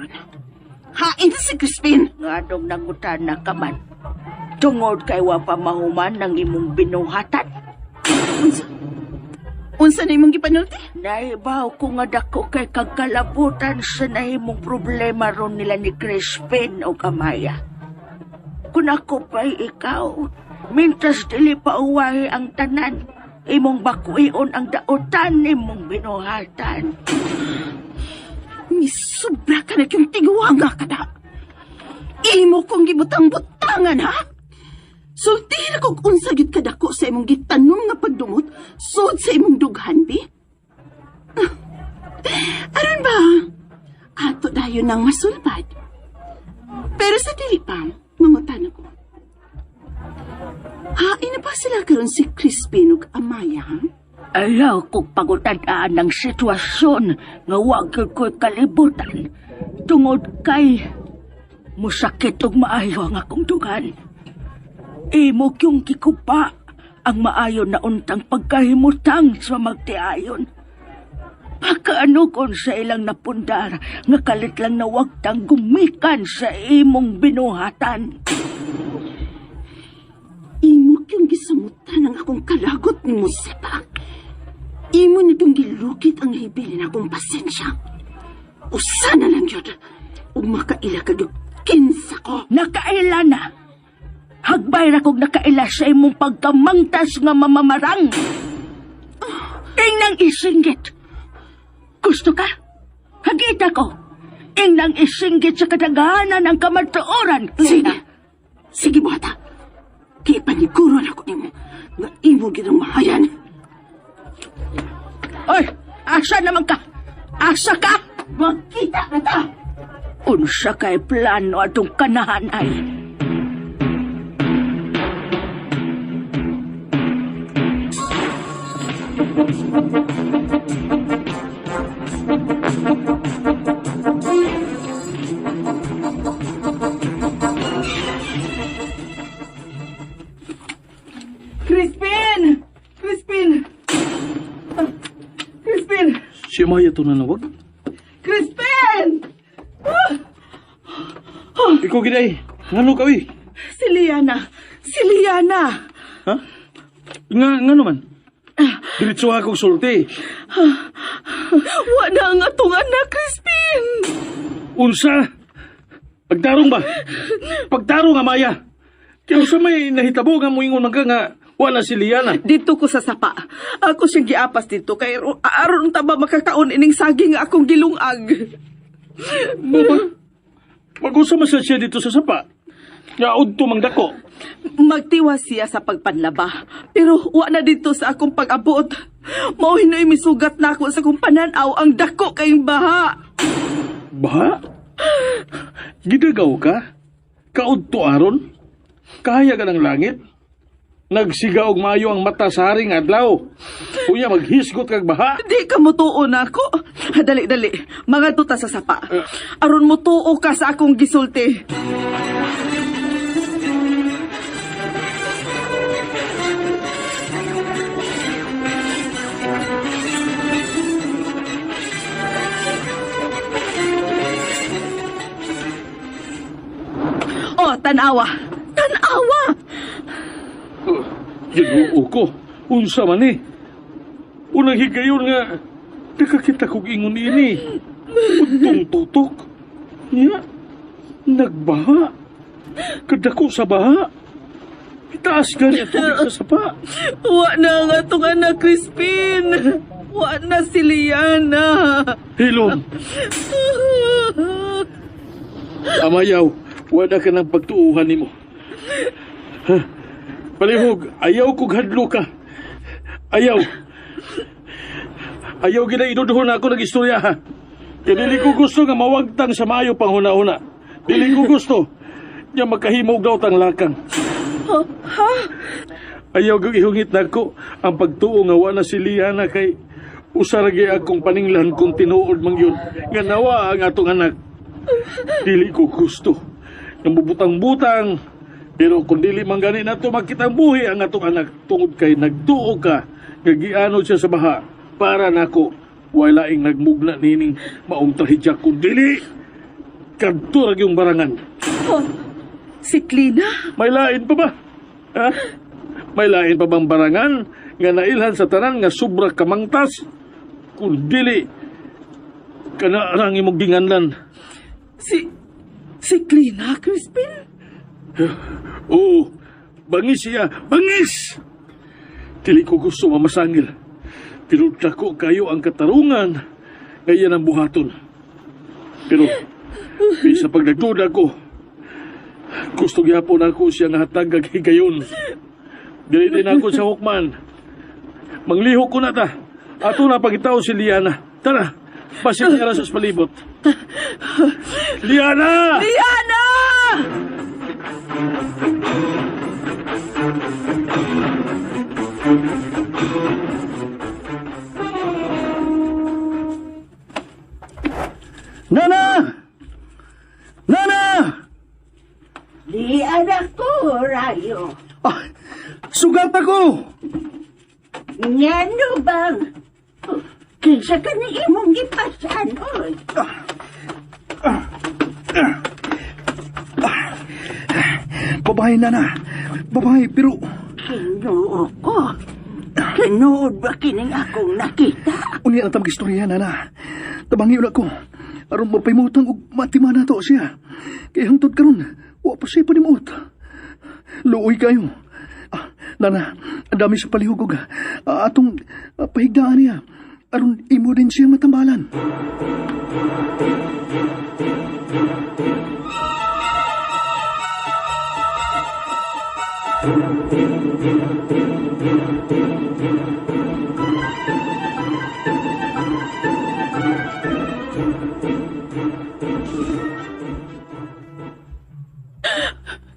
karon. Hain si Crispin. Nganong nangutana ka man. Tungod kay wa pa mahuman ng imong binuhatan. Unsa na imong gipanulti? Naibaw ko nga dako kay kagkalabutan sa nahimong problema ron nila ni Crispin o Amaya. Kung ako pa'y ikaw, mintas dili pa uwahi ang tanan, imong bakuion ang dautan imong binuhatan. Misubra ka na kyung tiguanga ka na. Imo kong gibutang-butangan, ha? Sulti na kong unsa gyud kadako sa imong gitanong nga pagdumot sud sa imong dughan, bi? Aron ba? Ato dayon nang masulbad. Pero sa dili pa, mangutan ako. Hain na ba sila karon si Crispin ug Amaya, ha? Ayaw kong pagutadaan ng sitwasyon nga wag ko'y kalibutan. Tungod kay musakit og maayo ang akong dugan. Imo kyong kikupa ang maayo na untang pagkahimutang sa magtiayon. Pagkaano kon sa ilang napundar nga kalit lang na wag tang gumikan sa imong binuhatan. Imo kyong gisamutan ang akong kalagot ni Musepa. Imo na kyong gilukit ang hibilin akong pasensya. Usa na lang yun. Ug makaila ka yung kinsa ko. Nakaila na. Hagbay ra kog nakaila sa imong pagkamangtas nga mamamarang. Ingnang isinggit. Gusto ka? Hagita ko. Ingnang isinggit sa kadaghanan ng kamatuoran. Sige. Sige, buhata. Kaya paniguro na ko nimo nga imo ginang mahayan. Oy, asa naman ka? Asa ka? Magkita na ta! Unsa kay plano atong kanahan ay? Crispin! Crispin! Crispin! Si Amaya to nanawag? Crispin! Ikaw giday, ngano ka wi? Si Liana! Si Liana! Ha? Nga naman? Diretso akong sulti. Wa na ang atong anak, Crispin! Unsa? Pagtarong ba? Pagtarong, Amaya. Kaya sa may nahitabo nga moingon man ka nga wala si Liana. Dito ko sa sapa. Ako siyang giapas dito kay aron ta ba makakaon ining saging nga akong gilungag. Mag-usa man siya dito sa sapa. Yaod to mang dako. Magtiwa siya sa pagpanlaba. Pero wa na dito sa akong pag-abot. Mao hinoy misugat na ako sa akong pananaw ang dako kayong baha. Baha? Gidagaw ka? Kaod to aron? Kaya ka ng langit? Nagsiga og maayo ang mata sa haring adlaw. Kuya maghisgot kag baha. Di ka mutuo na ako. Dali. Mga tuta sa sapa. Aron mutuo ka sa akong gisulti. Oh, tanawa. Ginuo ko. Unsa man ni? Unang higayon nga nakakita kog ingon ini. Untong tutok. Ya. Nagbaha. Kadako sa baha. Itaas ka niya tubig sa sapa. Wa na nga itong anak, Crispin. Wa na si Liana. Hilom. Amayaw, wala ka ng pagtuuhan nimo. Palihog, ayaw kog hadlo ka. Ayaw. Ayaw gina inuduhon ako ng istorya, ha? Kaya dili ko gusto nga mawagtang sa maayo pang huna-huna. Dili ko gusto nga makahimog daw tang lakang. Ha? Ayaw kong ihungit na ko ang pagtuo nga wala si Liana kay usaragi akong paninglan kung tinuod mang yun nga nawa ang atong anak. Dili ko gusto nga bubutang-butang pero kung dili man gani nato makitang buhi ang atong anak tungod kay nagtuo ka nga gianod siya sa baha para nako wala ing nagmugna nining maong trahedya kung dili kadto ra yung barangan. Oh, si Clina? May lain pa ba? Ha? May lain pa bang barangan nga nailhan sa tanan nga sobra kamangtas? Kung dili, kanarang imong ginganlan. Si Clina, Crispin? Oo, bangis siya, bangis! Dili ko gusto mamasangil. Pero dako kayo ang katarungan ngayon ang buhaton. Pero, bisa pag nagduda ko, gusto gyapon ako siya nga hatag higayon. Dili din ako sa hukman. Manglihok ko na ta. Ato na pagitaw si Liana. Tara, pasit nga sa palibot. Liana! Liana! Nana! Nana! Di anak ko, Rayo. Ah, sugat ako! Ngano bang? Kinsa ka ni imong gipasan, oy. Babae, Nana. Babae, pero... Kinuo ko. Kinuod ba kining akong nakita? Uni ang tamang istorya, Nana. Tabangi ulit ko. Aron mapayimutang ug matimana to siya. Kaya hangtod karon, wa pa siya panimut. Luoy kayo. Nana, ang dami sa palihugog. Atong pahigdaan niya. Aron imo din siya matambalan.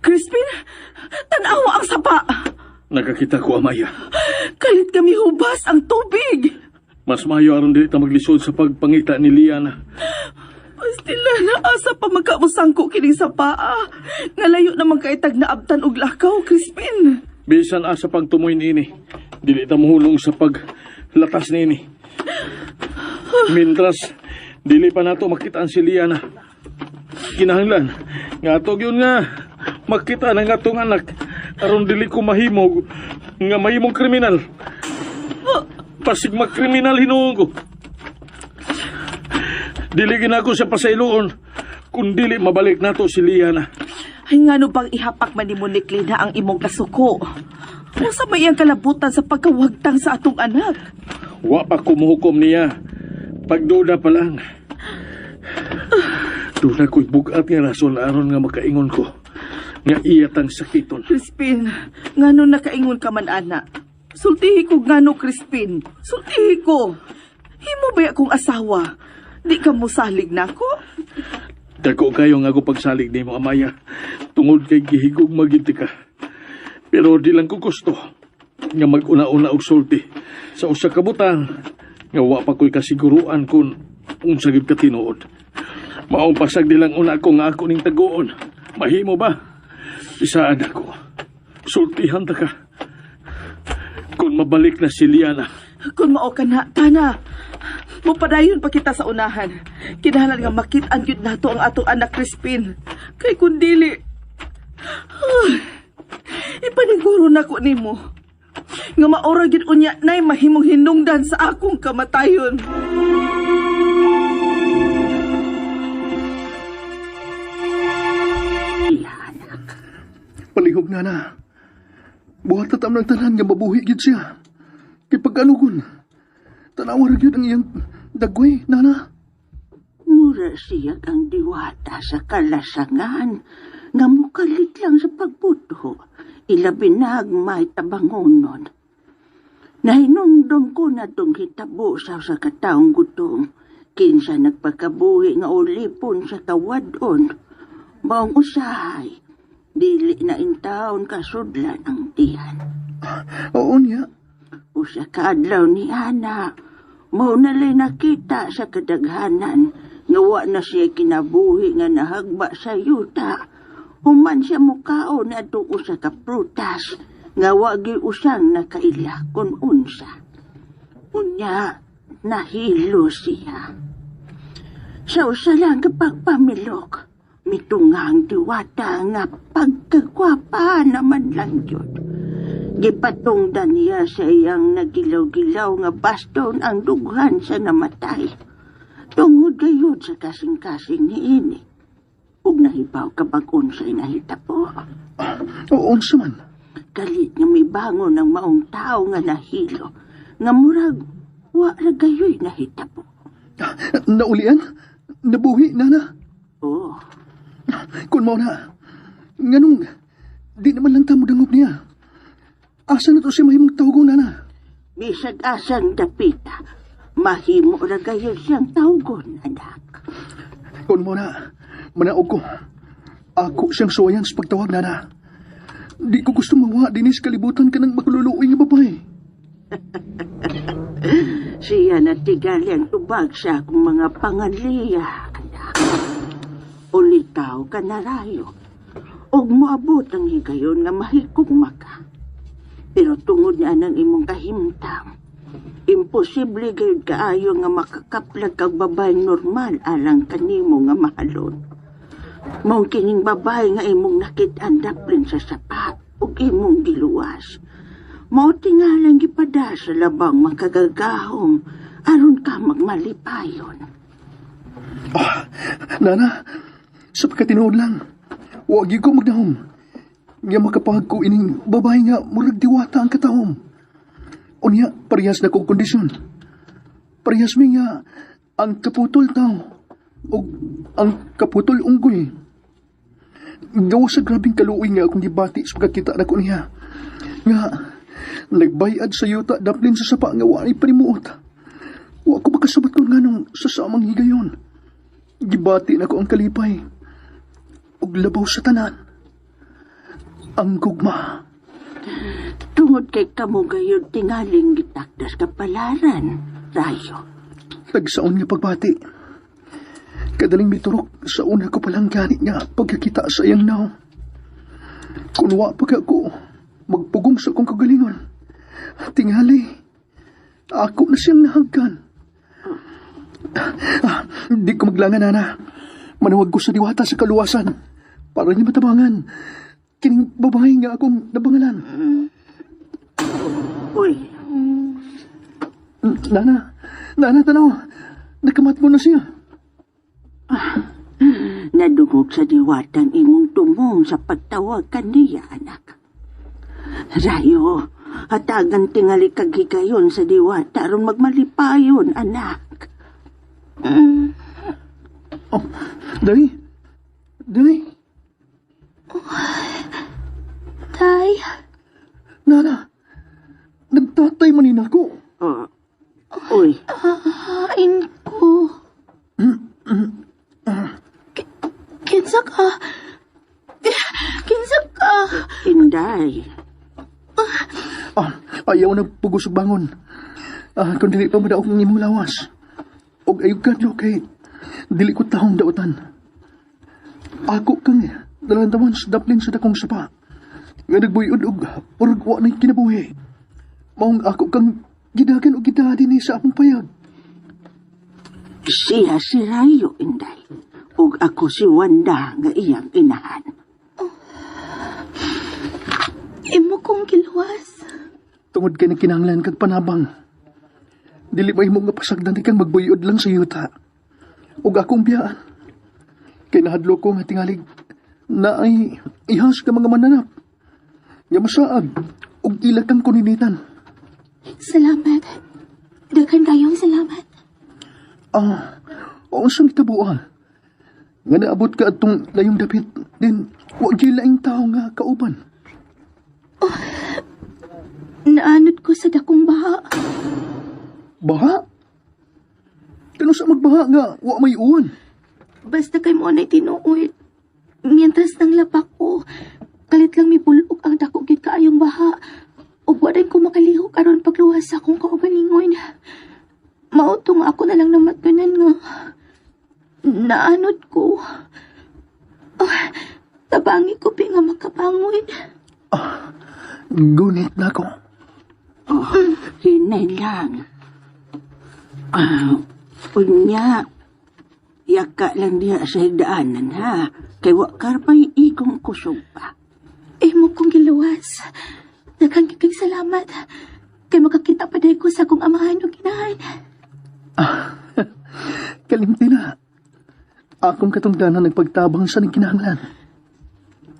Crispin, tanawa ang sapa. Nakakita ko, Amaya. Kalit kami hubas ang tubig. Mas mayo aron dili ta maglisod sa pagpangita ni Liana. Pastila na asa pa magkamusangko kining sapa. Ngalayo naman kaitag na abtan og lakaw, Crispin. Bisan asa pag tumoy niini, dili ta mohulong sa paglatas niini. Mintras, dili pa nato makitaan si Liana. Kinahanglan, nga atog yun nga, makita ng atong anak, aron dili ko mahimog, nga mahimong kriminal. Pasig magkriminal hinuong ko. Dili ginako sa pasailoon, kung dili mabalik nato si Liana. Ay nga no bang ihapak man ni Clina ang imong kasuko? O sa may ang kalabutan sa pagkawagtang sa atong anak? Wa pa kumuhukom niya. Pagduda pa lang. Doon ako'y bugat nga rason aron nga makaingon ko. Nga iyatang sakiton. Crispin, nga no nakaingon ka man, ana. Sultihi ko nga no, Crispin. Sultihi ko. Himo ba akong asawa? Di ka mo salig na ko? Dako kayo nga ako pagsalig ni mo, Amaya. Tungod kay gihigog maginti ka. Pero di lang ko gusto nga mag-una-una og sulti sa usa ka butang nga wa pa ko'y kasiguruan kung unsa gyud ka tinuod. Maong pasag di lang una ko nga ako ning taguon. Mahimo ba? Isaan ako. Sultihan ta ka. Kung mabalik na si Liana. Kung mao ka na, tana. Mupadayon pa kita sa unahan. Kinahanglan nga makit-an yun nato ang atong anak Crispin. Kay kun dili, ipaniguro na ko nimo. Nga maura gyud unya nay mahimong hinungdan sa akong kamatayon. Palihog, Nana. Buhat tatam ng tanan nga mabuhi gid siya. Kay pagkanugon, tanawar gyud ang iyang dagway, Nana. Mura siya ang diwata sa kalasangan nga mukalit lang sa pagbuto. Ilabi na may tabangonon. Nahinumdum ko na itong hitabo sa kataong gutom. Kinsa nagpakabuhi nga ulipon sa kawadon. Maong usahay, dili na intaon kasudlan ang tiyan. Oo niya. Usa ka adlaw ni Ana, mao nalay nakita sa kadaghanan nga wa na siya kinabuhi nga nahagba sa yuta. Human siya mukaon adto usa ka prutas nga wa gyud usang nakaila kun unsa. Unya nahilo siya. Sa usa lang ka pagpamilok, Mitungang diwata nga pagkagwapa naman lang yun. Gipatungdan niya sa iyang nagilaw-gilaw nga baston ang dughan sa namatay. Tungod gayud sa kasing-kasing ni ini. Ug nahibaw kabag-on sa inahita po. Oo, unsa man. Galit nga may bangon ng maong tao nga nahilo. Nga murag, wa ragayoy nahita po. Naulian? Nabuhi, nana? Oo. Kung mo na, nganong, di naman lang tamo dangog niya. Asa na to si mahimong tawgo, nana? Bisag asang dapita, mahimo ragayoy siyang tawgon, anak. Kung mo na, manaog ko. Ako siyang suwayan sa pagtawag, nana. Di ko gusto mawa dinis kalibutan ka ng magluluoy nga babae. Siya natigali ang tubag sa akong mga panganliya, anak. Ulitaw ka na rayo. Og moabot ang higayon nga mahigugma ka. Pero tungod na ng imong kahimtang, imposible gayud kaayo nga makakaplag kag babaeng normal alang kanimo nga mahalon. Mao kining babae nga imong nakit-an daplin sa sapat ug imong giluwas. Mao tingalang gipada sa labang makagagahom aron ka magmalipayon. Nana, sa pagkatinuod lang, wag ko magdahom. Nga makapahag ko ining babae nga murag diwata ang katahom. Unya, parehas na kong kondisyon. Parehas mi nga ang kaputol tao o ang kaputol unggoy. Gawa sa grabing kaluoy nga akong gibati sa pagkakita na ko niya. Nga, nagbayad sa yuta daplin sa sapa nga wala panimuot. Wa ko makasabat ko nga nung sa samang higayon. Gibati na ko ang kalipay. Ug labaw sa tanan. Ang gugma. Tungod kay kamo gayud tingaling gitakdas kapalaran, rayo. Nagsaon nga pagbati. Kadaling miturok sa una ko palang ganit nga pagkakita sa iyang naw. Kung wa pag ako, magpugong sa kong kagalingon. Tingali, ako na siyang nahagkan. Di ko maglangan, nana. Manawag ko sa diwata sa kaluwasan para niya matabangan. Kining babae nga akong nabangalan. Uy, Nana, tanaw. Nakamat mo na siya. nadungog sa diwatang imong tumong sa pagtawag kaniya, anak. Rayo, hatagan tingali kag higayon sa diwata aron magmalipayon, anak. Oh, Day? Tay, Nana, nagtatay manin ako. Uy, hain ko. Kinsa ka? Kinsa ka? Inday. Ayaw na pugusog bangon. Kung dili pa madaog ng imong lawas. Og ayog kadlo kay dili ko tahong dautan. Ako kang dalantawan sa daplin sa dakong sapa. Nga nagbuyod og urag wa na kinabuhi. Maong ako kang gidagan o gidadi ni sa akong payag. Siya si Rayo, Inday. Ug ako si Wanda nga iyang inahan. Imo kong giluwas. Tungod kay kinahanglan kag panabang. Dili ba imo nga pasagdan kang magbuyod lang sa yuta. Ug akong biyaan. Kay nahadlo ko nga tingalig na ay ihas ka mga mananap. Nga masaag ug ilag kang kuninitan. Salamat. Daghan kayong salamat. Unsang tabuan. Nga naabot ka atong layong dapit, din wag gyud laing tao nga kauban. Naanod ko sa dakong baha. Baha? Kano sa magbaha nga wa may uwan? Basta kay mo na'y tinuod. Mientras nang lapak ko, kalit lang may bulok ang dako gid kaayong baha. Ug wa din ko makalihok aron pagluwas sa akong kaugalingon. Mautong ako na lang namatganan nga. Naanod ko. Tabangi ko nga makabangon. Gunit na ko. Hinay lang. Unya, Yaka lang diha sa higdaanan, ha? Kay wakar pa'y ikong kusog pa. Imo kong giluwas. Daghang kay salamat. Kay makakita pa ko sa akong amahan o ginahan. Kalimti na. Akong katungdanan nagpagtabang sa nagkinahanglan.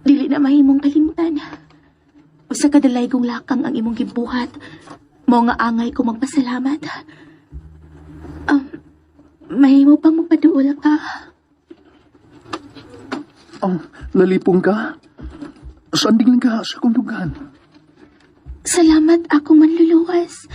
Dili na mahimong kalimtan. Usa ka dalay kong lakang ang imong gibuhat. Mao nga angay ko magpasalamat. Mahimo pang magpaduol ka. Lalipong ka? Saan din ka sa akong dugan? Salamat ako manluluwas.